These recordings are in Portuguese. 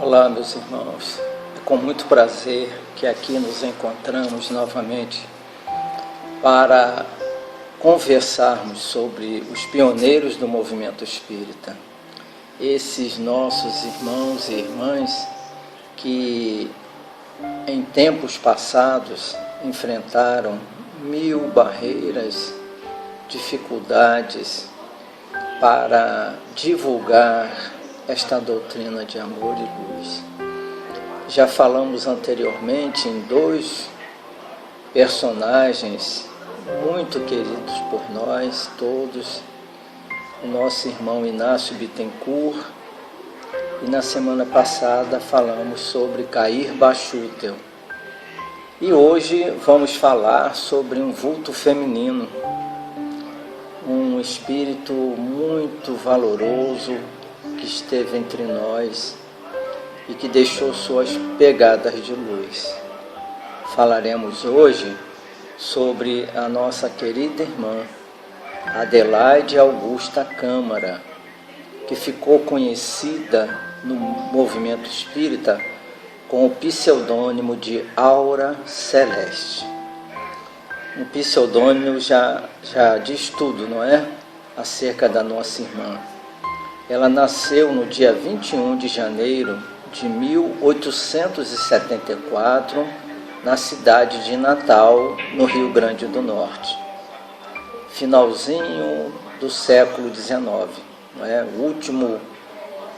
Olá, meus irmãos. É com muito prazer que aqui nos encontramos novamente para conversarmos sobre os pioneiros do movimento espírita. Esses nossos irmãos e irmãs que em tempos passados enfrentaram mil barreiras, dificuldades para divulgar esta doutrina de amor e luz. Já falamos anteriormente em dois personagens muito queridos por nós todos, o nosso irmão Inácio Bittencourt, e na semana passada falamos sobre Cair Bachutel. E hoje vamos falar sobre um vulto feminino, um espírito muito valoroso que esteve entre nós e que deixou suas pegadas de luz. Falaremos hoje sobre a nossa querida irmã Adelaide Augusta Câmara, que ficou conhecida no movimento espírita com o pseudônimo de Aura Celeste. Um pseudônimo já diz tudo, não é? Acerca da nossa irmã. Ela nasceu no dia 21 de janeiro de 1874, na cidade de Natal, no Rio Grande do Norte. Finalzinho do século XIX, não é? O último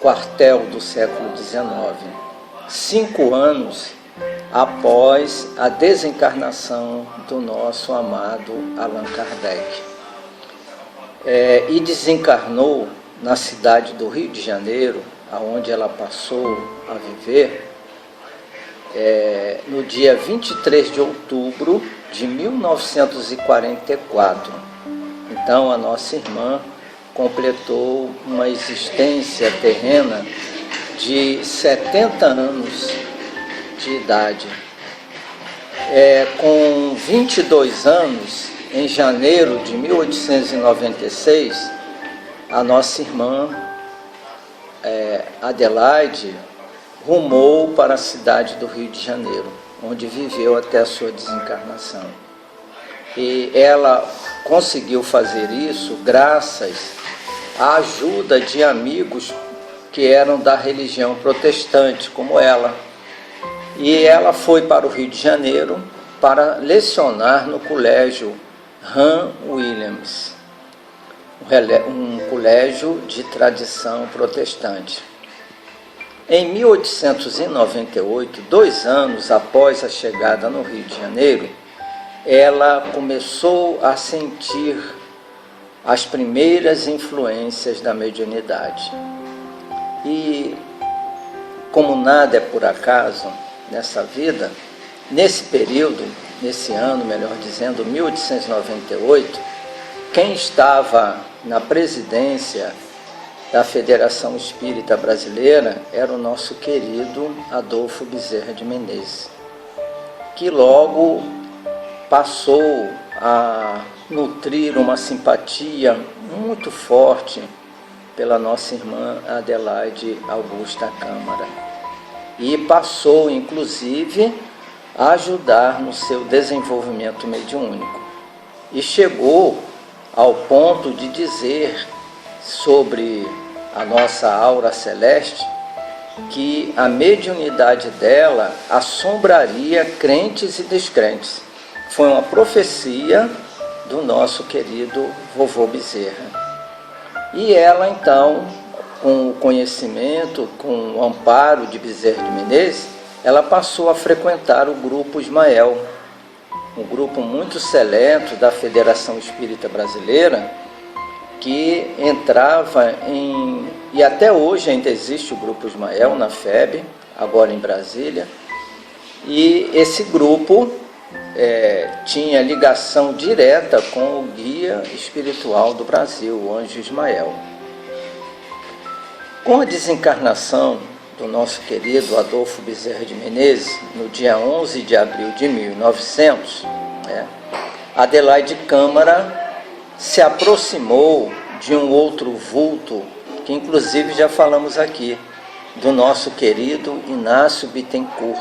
quartel do século XIX. 5 anos após a desencarnação do nosso amado Allan Kardec. E desencarnou na cidade do Rio de Janeiro, onde ela passou a viver, no dia 23 de outubro de 1944. Então, a nossa irmã completou uma existência terrena de 70 anos de idade. Com 22 anos, em janeiro de 1896, a nossa irmã Adelaide rumou para a cidade do Rio de Janeiro, onde viveu até a sua desencarnação. E ela conseguiu fazer isso graças à ajuda de amigos que eram da religião protestante, como ela. E ela foi para o Rio de Janeiro para lecionar no colégio Han Williams, um colégio de tradição protestante. Em 1898, 2 anos após a chegada no Rio de Janeiro, ela começou a sentir as primeiras influências da mediunidade. E, como nada é por acaso nessa vida, nesse período, nesse ano, melhor dizendo, 1898, quem estava na presidência da Federação Espírita Brasileira era o nosso querido Adolfo Bezerra de Menezes, que logo passou a nutrir uma simpatia muito forte pela nossa irmã Adelaide Augusta Câmara e passou, inclusive, a ajudar no seu desenvolvimento mediúnico. E chegou ao ponto de dizer sobre a nossa aura celeste que a mediunidade dela assombraria crentes e descrentes. Foi uma profecia do nosso querido vovô Bezerra. E ela, então, com o conhecimento, com o amparo de Bezerra de Menezes, ela passou a frequentar o grupo Ismael, um grupo muito seleto da Federação Espírita Brasileira, que entrava e até hoje ainda existe o grupo Ismael na FEB, agora em Brasília, e esse grupo tinha ligação direta com o guia espiritual do Brasil, o Anjo Ismael. Com a desencarnação do nosso querido Adolfo Bezerra de Menezes, no dia 11 de abril de 1900, Adelaide Câmara se aproximou de um outro vulto, que inclusive já falamos aqui, do nosso querido Inácio Bittencourt.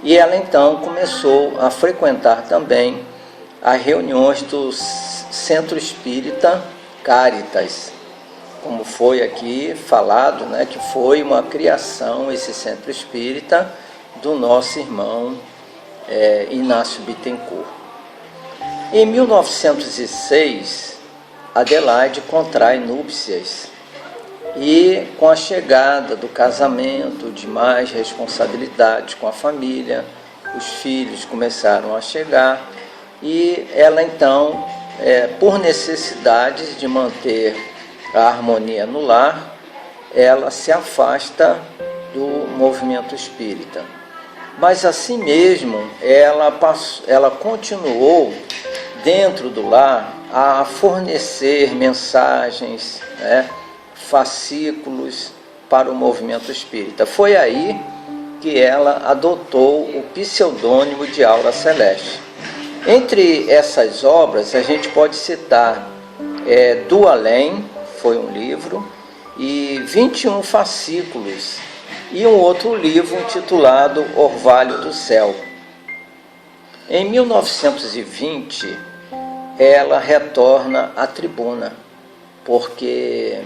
E ela então começou a frequentar também as reuniões do Centro Espírita Caritas, como foi aqui falado, né, que foi uma criação, esse Centro Espírita, do nosso irmão Inácio Bittencourt. Em 1906, Adelaide contrai núpcias e, com a chegada do casamento, de mais responsabilidades com a família, os filhos começaram a chegar e ela então, por necessidade de manter a harmonia no lar, ela se afasta do movimento espírita. Mas assim mesmo, ela continuou dentro do lar a fornecer mensagens, fascículos para o movimento espírita. Foi aí que ela adotou o pseudônimo de Aura Celeste. Entre essas obras, a gente pode citar Do Além, foi um livro, e 21 fascículos, e um outro livro intitulado Orvalho do Céu. Em 1920, ela retorna à tribuna, porque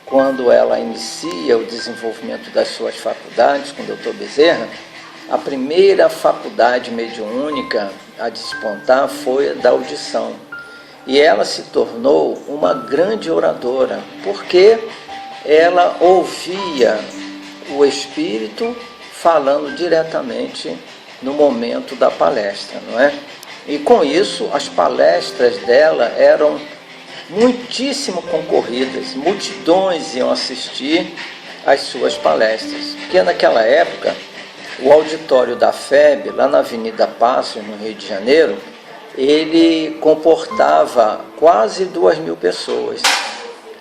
quando ela inicia o desenvolvimento das suas faculdades com o Dr. Bezerra, a primeira faculdade mediúnica a despontar foi a da audição. E ela se tornou uma grande oradora, porque ela ouvia o Espírito falando diretamente no momento da palestra, não é? E com isso, as palestras dela eram muitíssimo concorridas, multidões iam assistir às suas palestras, porque naquela época, o auditório da FEB, lá na Avenida Passos, no Rio de Janeiro, ele comportava quase 2.000 pessoas.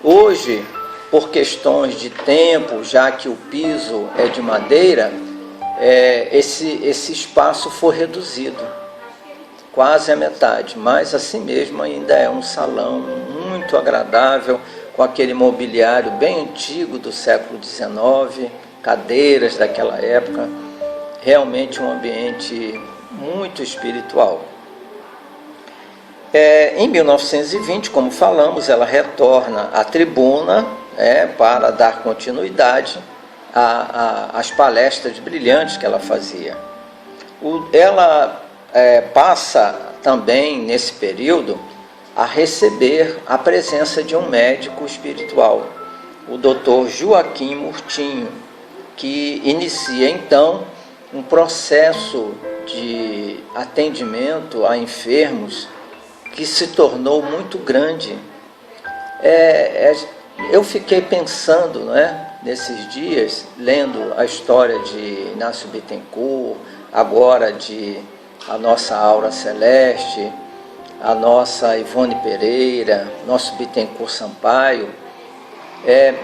Hoje, por questões de tempo, já que o piso é de madeira, esse espaço foi reduzido, quase a metade, mas assim mesmo ainda é um salão muito agradável, com aquele mobiliário bem antigo do século XIX, cadeiras daquela época, realmente um ambiente muito espiritual. Em 1920, como falamos, ela retorna à tribuna para dar continuidade às palestras brilhantes que ela fazia. Ela passa também, nesse período, a receber a presença de um médico espiritual, o Dr. Joaquim Murtinho, que inicia então um processo de atendimento a enfermos que se tornou muito grande. Eu fiquei pensando, nesses dias, lendo a história de Inácio Bittencourt, agora de a nossa Aura Celeste, a nossa Ivone Pereira, nosso Bittencourt Sampaio,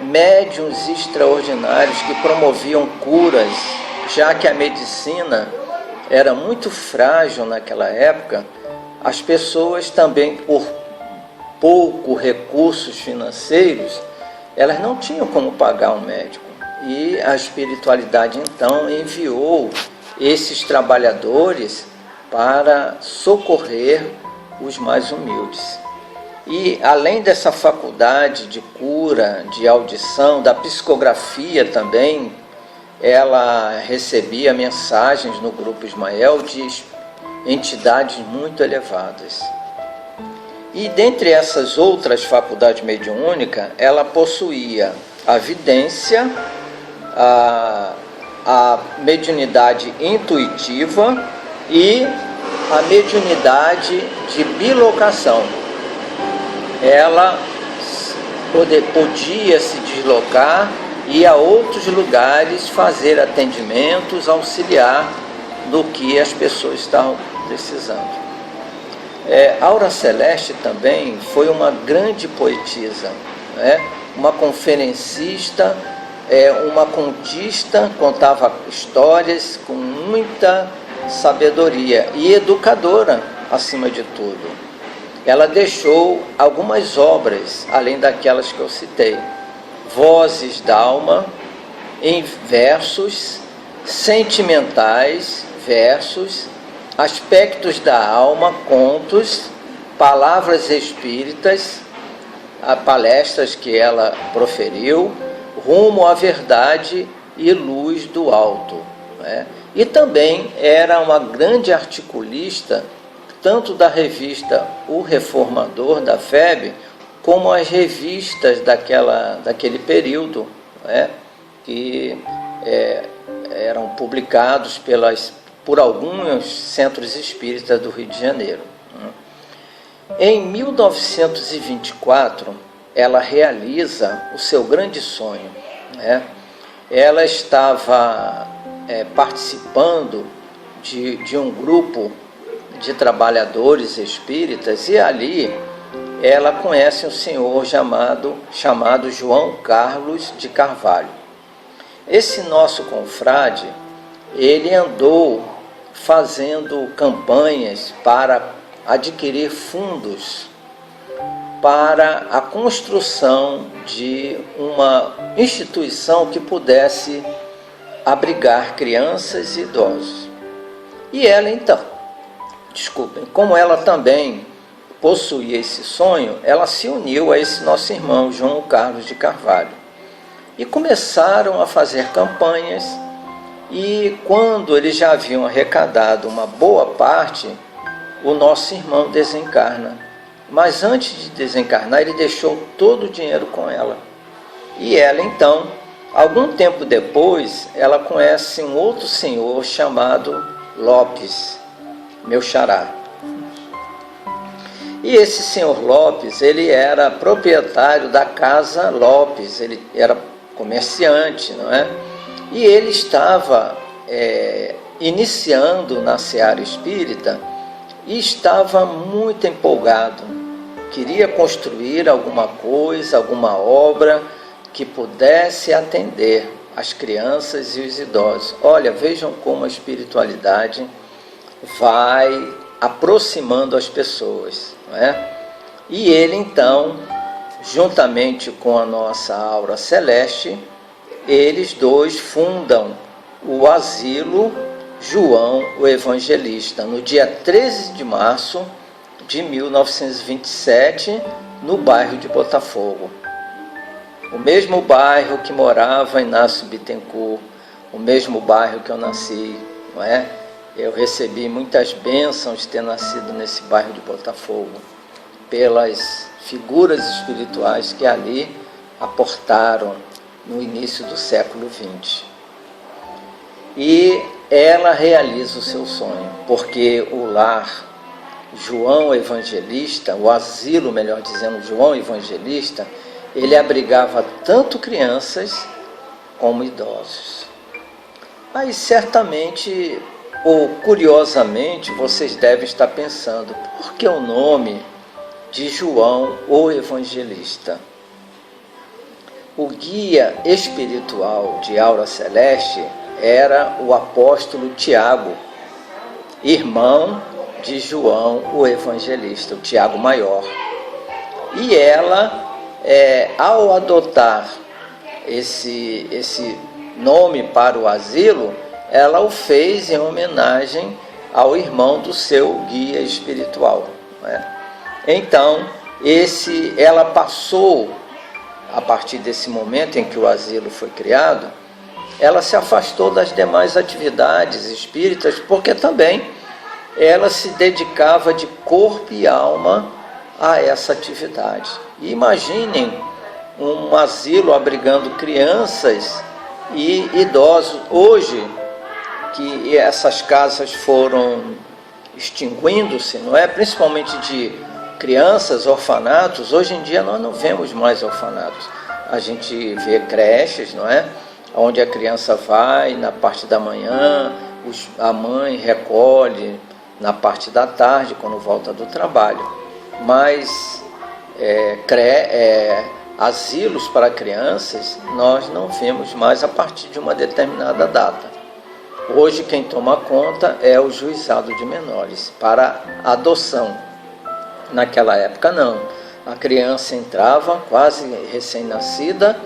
médiuns extraordinários que promoviam curas, já que a medicina era muito frágil naquela época. As pessoas também, por pouco recursos financeiros, elas não tinham como pagar um médico. E a espiritualidade, então, enviou esses trabalhadores para socorrer os mais humildes. E, além dessa faculdade de cura, de audição, da psicografia também, ela recebia mensagens no Grupo Ismael de entidades muito elevadas. E dentre essas outras faculdades mediúnicas, ela possuía a vidência, a mediunidade intuitiva e a mediunidade de bilocação. Ela podia se deslocar e ir a outros lugares fazer atendimentos, auxiliar no que as pessoas estavam precisando. Aura Celeste também foi uma grande poetisa, uma conferencista, uma contista, contava histórias com muita sabedoria e educadora, acima de tudo. Ela deixou algumas obras, além daquelas que eu citei: Vozes d'Alma, em versos sentimentais, versos, aspectos da alma, contos, palavras espíritas, palestras que ela proferiu, rumo à verdade e luz do alto, né? E também era uma grande articulista, tanto da revista O Reformador, da FEB, como as revistas daquele período, né? Que eram publicados por alguns centros espíritas do Rio de Janeiro. Em 1924, ela realiza o seu grande sonho, né? Ela estava participando de um grupo de trabalhadores espíritas e ali ela conhece um senhor chamado João Carlos de Carvalho. Esse nosso confrade, ele andou fazendo campanhas para adquirir fundos para a construção de uma instituição que pudesse abrigar crianças e idosos. E ela então, como ela também possuía esse sonho, ela se uniu a esse nosso irmão João Carlos de Carvalho e começaram a fazer campanhas. E quando eles já haviam arrecadado uma boa parte, o nosso irmão desencarna. Mas antes de desencarnar, ele deixou todo o dinheiro com ela. E ela então, algum tempo depois, ela conhece um outro senhor chamado Lopes, meu xará. E esse senhor Lopes, ele era proprietário da Casa Lopes, ele era comerciante, não é? E ele estava iniciando na seara espírita e estava muito empolgado. Queria construir alguma coisa, alguma obra que pudesse atender as crianças e os idosos. Olha, vejam como a espiritualidade vai aproximando as pessoas, não é? E ele então, juntamente com a nossa aura celeste, eles dois fundam o Asilo João o Evangelista, no dia 13 de março de 1927, no bairro de Botafogo. O mesmo bairro que morava Inácio Bittencourt, o mesmo bairro que eu nasci, não é? Eu recebi muitas bênçãos de ter nascido nesse bairro de Botafogo, pelas figuras espirituais que ali aportaram no início do século XX. E ela realiza o seu sonho, porque o lar João Evangelista, o asilo, melhor dizendo, João Evangelista, ele abrigava tanto crianças como idosos. Aí certamente, ou curiosamente, vocês devem estar pensando, por que o nome de João o Evangelista? O guia espiritual de Aura Celeste era o apóstolo Tiago, irmão de João o Evangelista, o Tiago Maior. E ela, ao adotar esse nome para o asilo, ela o fez em homenagem ao irmão do seu guia espiritual, né? Então, ela passou, a partir desse momento em que o asilo foi criado, ela se afastou das demais atividades espíritas, porque também ela se dedicava de corpo e alma a essa atividade. E imaginem um asilo abrigando crianças e idosos. Hoje, que essas casas foram extinguindo-se, não é? Principalmente de crianças, orfanatos. Hoje em dia nós não vemos mais orfanatos. A gente vê creches, não é? Onde a criança vai na parte da manhã, a mãe recolhe na parte da tarde, quando volta do trabalho. Mas asilos para crianças nós não vemos mais a partir de uma determinada data. Hoje quem toma conta é o juizado de menores para adoção. Naquela época não. A criança entrava quase recém-nascida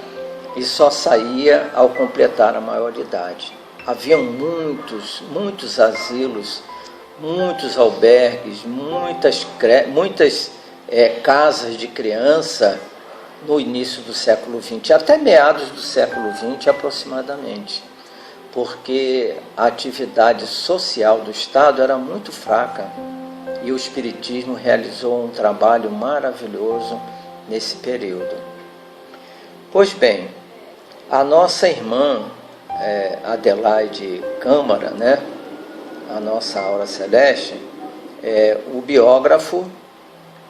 e só saía ao completar a maioridade. Haviam muitos asilos, muitos albergues, muitas casas de criança no início do século XX, até meados do século XX aproximadamente, porque a atividade social do Estado era muito fraca e o Espiritismo realizou um trabalho maravilhoso nesse período. Pois bem, a nossa irmã Adelaide Câmara, né, a nossa Aura Celeste, o biógrafo,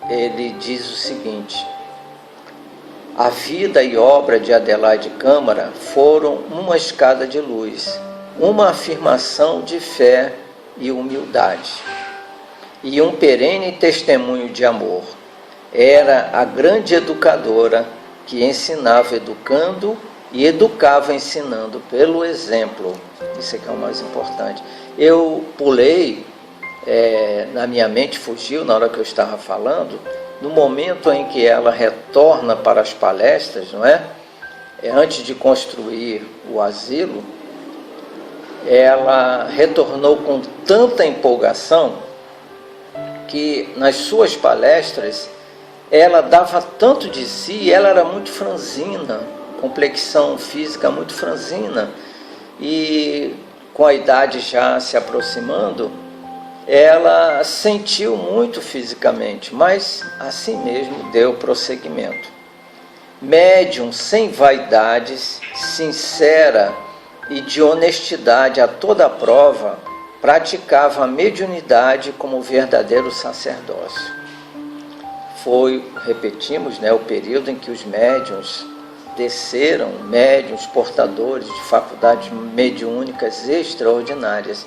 ele diz o seguinte: a vida e obra de Adelaide Câmara foram uma escada de luz, uma afirmação de fé e humildade, e um perene testemunho de amor. Era a grande educadora que ensinava educando e educava ensinando pelo exemplo. Isso aqui é o mais importante. Eu pulei, na minha mente fugiu na hora que eu estava falando, no momento em que ela retorna para as palestras, não é? Antes de construir o asilo, ela retornou com tanta empolgação que nas suas palestras ela dava tanto de si, ela era muito franzina, complexão física muito franzina, e com a idade já se aproximando, ela sentiu muito fisicamente, mas assim mesmo deu prosseguimento. Médium sem vaidades, sincera e de honestidade a toda prova, praticava a mediunidade como verdadeiro sacerdócio. Foi, repetimos, o período em que os médiuns desceram, médiuns portadores de faculdades mediúnicas extraordinárias,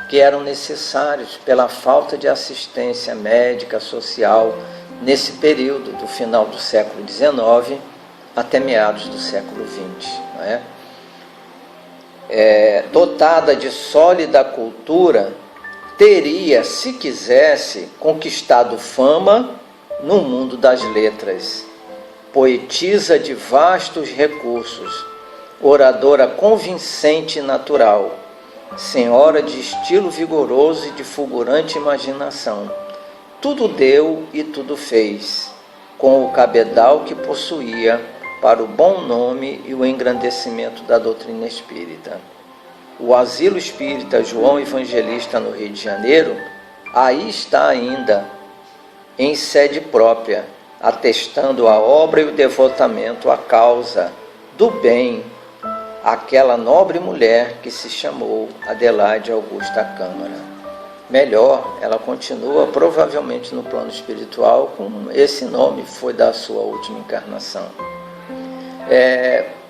que eram necessários pela falta de assistência médica, social, nesse período do final do século XIX até meados do século XX. Não é? Dotada de sólida cultura, teria, se quisesse, conquistado fama no mundo das letras. Poetisa de vastos recursos, oradora convincente e natural, senhora de estilo vigoroso e de fulgurante imaginação, tudo deu e tudo fez, com o cabedal que possuía para o bom nome e o engrandecimento da doutrina espírita. O Asilo Espírita João Evangelista no Rio de Janeiro, aí está ainda, em sede própria, atestando a obra e o devotamento à causa do bem, aquela nobre mulher que se chamou Adelaide Augusta Câmara. Melhor, ela continua provavelmente no plano espiritual com esse nome, foi da sua última encarnação.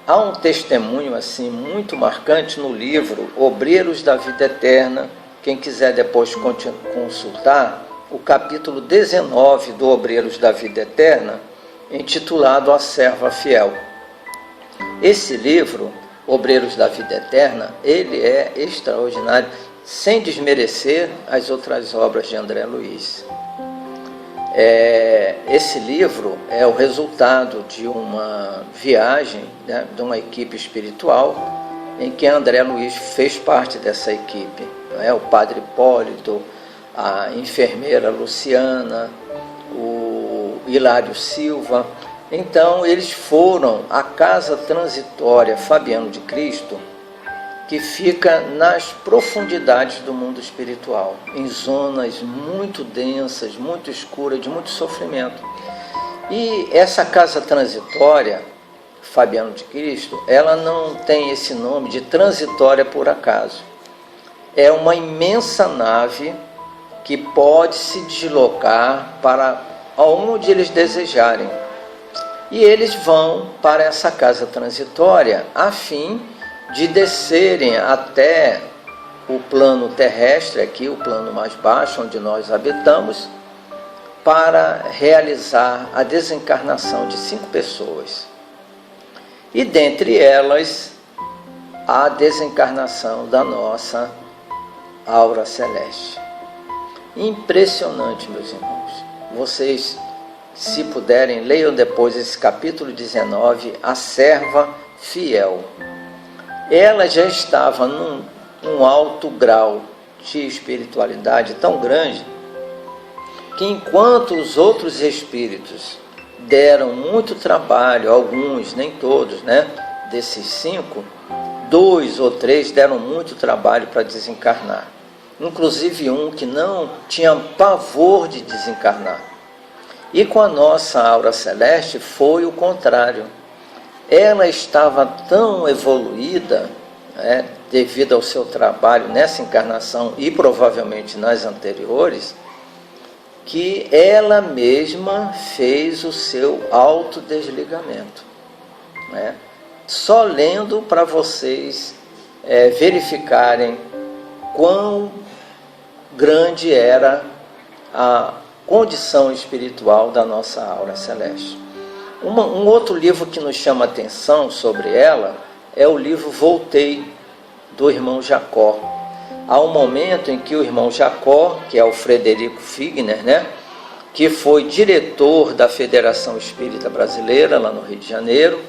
Há um testemunho assim muito marcante no livro Obreiros da Vida Eterna. Quem quiser depois consultar o capítulo 19 do Obreiros da Vida Eterna, intitulado A Serva Fiel. Esse livro, Obreiros da Vida Eterna, ele é extraordinário, sem desmerecer as outras obras de André Luiz. Esse livro é o resultado de uma viagem, de uma equipe espiritual, em que André Luiz fez parte dessa equipe. O padre Hipólito, a enfermeira Luciana, o Hilário Silva. Então, eles foram à Casa Transitória Fabiano de Cristo, que fica nas profundidades do mundo espiritual, em zonas muito densas, muito escuras, de muito sofrimento. E essa Casa Transitória Fabiano de Cristo, ela não tem esse nome de transitória por acaso. É uma imensa nave que pode se deslocar para onde eles desejarem. E eles vão para essa casa transitória a fim de descerem até o plano terrestre, aqui o plano mais baixo, onde nós habitamos, para realizar a desencarnação de 5 pessoas. E dentre elas, a desencarnação da nossa Aura Celeste. Impressionante, meus irmãos. Vocês, se puderem, leiam depois esse capítulo 19, A Serva fiel. Ela já estava num alto grau de espiritualidade tão grande que, enquanto os outros espíritos deram muito trabalho, alguns, nem todos, né, desses 5, 2 ou 3 deram muito trabalho para desencarnar. Inclusive um que não tinha pavor de desencarnar. E com a nossa aura celeste foi o contrário. Ela estava tão evoluída, né, devido ao seu trabalho nessa encarnação e provavelmente nas anteriores, que ela mesma fez o seu autodesligamento, né? Só lendo para vocês verificarem quão grande era a condição espiritual da nossa aura celeste. Um outro livro que nos chama a atenção sobre ela é o livro Voltei, do irmão Jacó. Há um momento em que o irmão Jacó, que é o Frederico Figner, né, que foi diretor da Federação Espírita Brasileira, lá no Rio de Janeiro,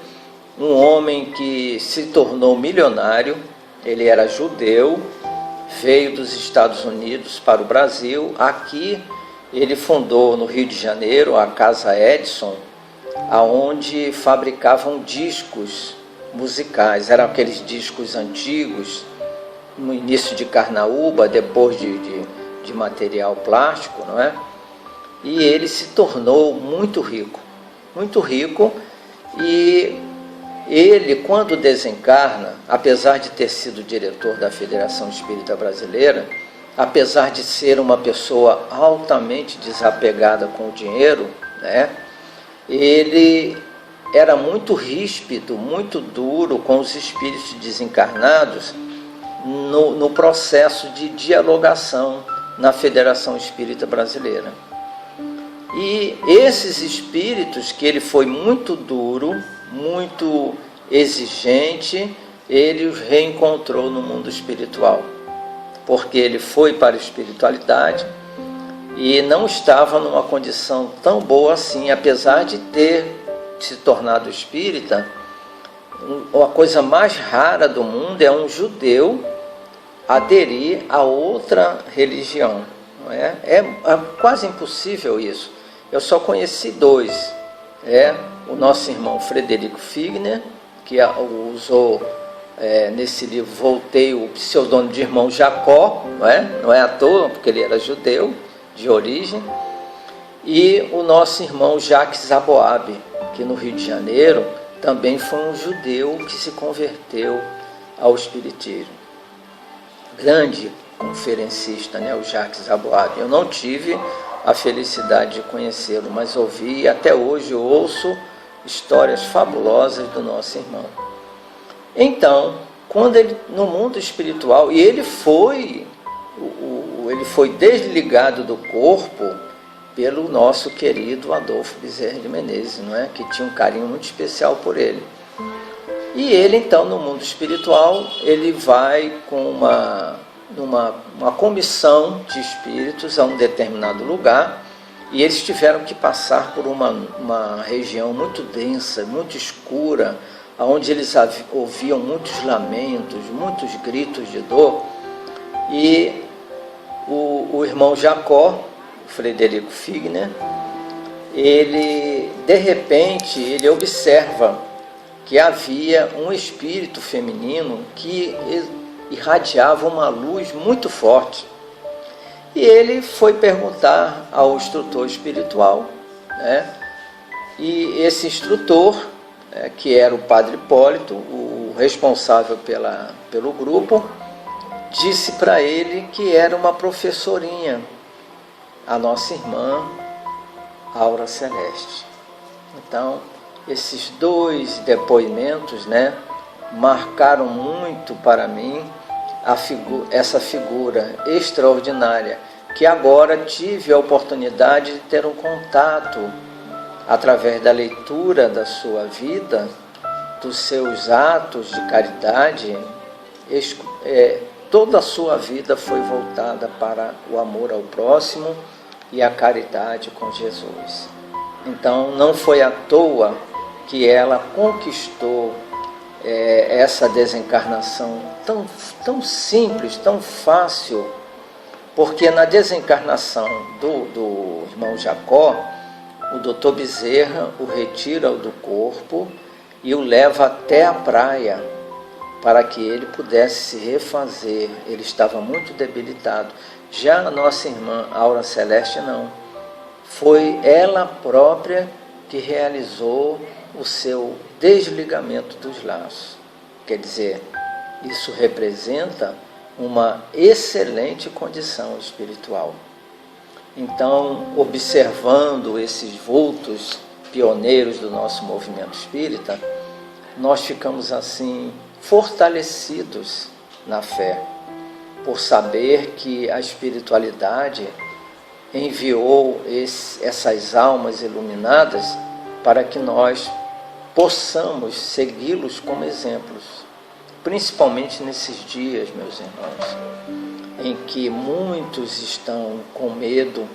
um homem que se tornou milionário. Ele era judeu, veio dos Estados Unidos para o Brasil. Aqui ele fundou no Rio de Janeiro a Casa Edison, aonde fabricavam discos musicais. Eram aqueles discos antigos, no início de carnaúba, depois de material plástico, não é? E ele se tornou muito rico, e ele, quando desencarna, apesar de ter sido diretor da Federação Espírita Brasileira, apesar de ser uma pessoa altamente desapegada com o dinheiro, né, ele era muito ríspido, muito duro com os espíritos desencarnados no processo de dialogação na Federação Espírita Brasileira. E esses espíritos, que ele foi muito duro, muito exigente, ele os reencontrou no mundo espiritual, porque ele foi para a espiritualidade e não estava numa condição tão boa assim, apesar de ter se tornado espírita. A coisa mais rara do mundo é um judeu aderir a outra religião, não é? É quase impossível isso. Eu só conheci 2. O nosso irmão Frederico Figner, que usou nesse livro Voltei o pseudônimo de irmão Jacó, não é à toa, porque ele era judeu de origem, e o nosso irmão Jacques Aboab, que no Rio de Janeiro também foi um judeu que se converteu ao espiritismo. Grande conferencista, né, o Jacques Aboab. Eu não tive a felicidade de conhecê-lo, mas ouvi, e até hoje ouço histórias fabulosas do nosso irmão. Então, quando ele, no mundo espiritual, e ele foi desligado do corpo pelo nosso querido Adolfo Bezerra de Menezes, não é? Que tinha um carinho muito especial por ele. E ele, então, no mundo espiritual, ele vai com uma comissão de espíritos a um determinado lugar, e eles tiveram que passar por uma região muito densa, muito escura, onde eles ouviam muitos lamentos, muitos gritos de dor. E o irmão Jacó, Frederico Figner, ele, de repente, ele observa que havia um espírito feminino que irradiava uma luz muito forte. E ele foi perguntar ao instrutor espiritual, né? E esse instrutor, que era o Padre Hipólito, o responsável pelo grupo, disse para ele que era uma professorinha, a nossa irmã Aura Celeste. Então, esses 2 depoimentos, né, marcaram muito para mim essa figura extraordinária, que agora tive a oportunidade de ter um contato através da leitura da sua vida, dos seus atos de caridade. Toda a sua vida foi voltada para o amor ao próximo e a caridade com Jesus. Então, não foi à toa que ela conquistou essa desencarnação tão simples, tão fácil, porque na desencarnação do irmão Jacó, o doutor Bezerra o retira do corpo e o leva até a praia para que ele pudesse se refazer. Ele estava muito debilitado. Já a nossa irmã Aura Celeste não. Foi ela própria que realizou o seu desligamento dos laços. Quer dizer, isso representa uma excelente condição espiritual. Então, observando esses vultos pioneiros do nosso movimento espírita, nós ficamos assim fortalecidos na fé, por saber que a espiritualidade enviou essas almas iluminadas para que nós possamos segui-los como exemplos, principalmente nesses dias, meus irmãos, em que muitos estão com medo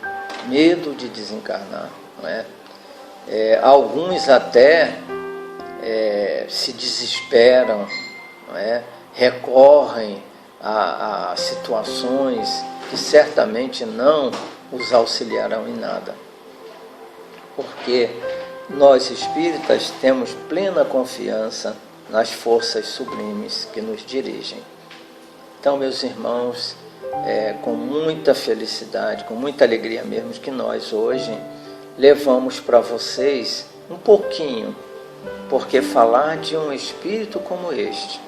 de desencarnar, não é? Alguns até se desesperam, não é? Recorrem a situações que certamente não os auxiliarão em nada, porque nós espíritas temos plena confiança nas forças sublimes que nos dirigem. Então, meus irmãos, com muita felicidade, com muita alegria mesmo, que nós hoje levamos para vocês um pouquinho, porque falar de um espírito como este,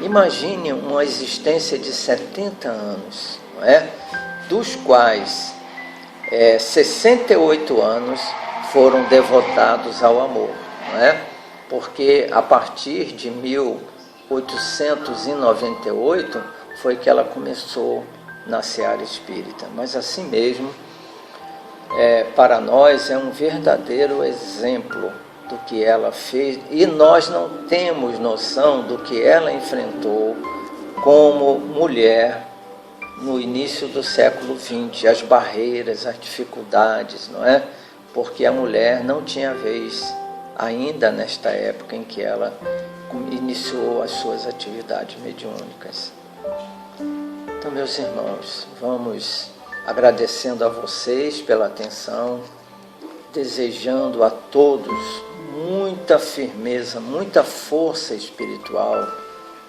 imagine uma existência de 70 anos, não é? Dos quais 68 anos foram devotados ao amor, não é? Porque a partir de 1898 foi que ela começou na seara espírita. Mas assim mesmo, para nós é um verdadeiro exemplo do que ela fez, e nós não temos noção do que ela enfrentou como mulher no início do século XX, as barreiras, as dificuldades, não é? Porque a mulher não tinha vez ainda nesta época em que ela iniciou as suas atividades mediúnicas. Então, meus irmãos, vamos agradecendo a vocês pela atenção, desejando a todos muita firmeza, muita força espiritual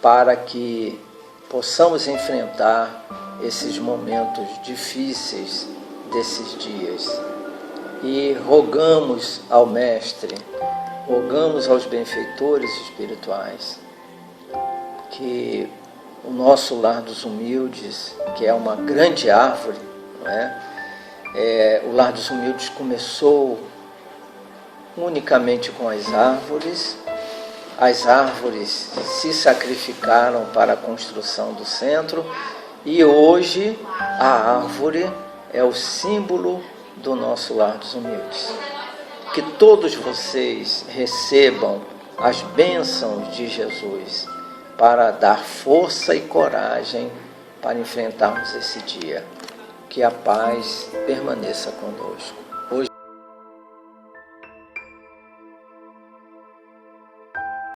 para que possamos enfrentar esses momentos difíceis desses dias. E rogamos ao Mestre, rogamos aos benfeitores espirituais que o nosso Lar dos Humildes, que é uma grande árvore, não é? O Lar dos Humildes começou unicamente com as árvores se sacrificaram para a construção do centro, e hoje a árvore é o símbolo do nosso Lar dos Humildes. Que todos vocês recebam as bênçãos de Jesus para dar força e coragem para enfrentarmos esse dia. Que a paz permaneça conosco.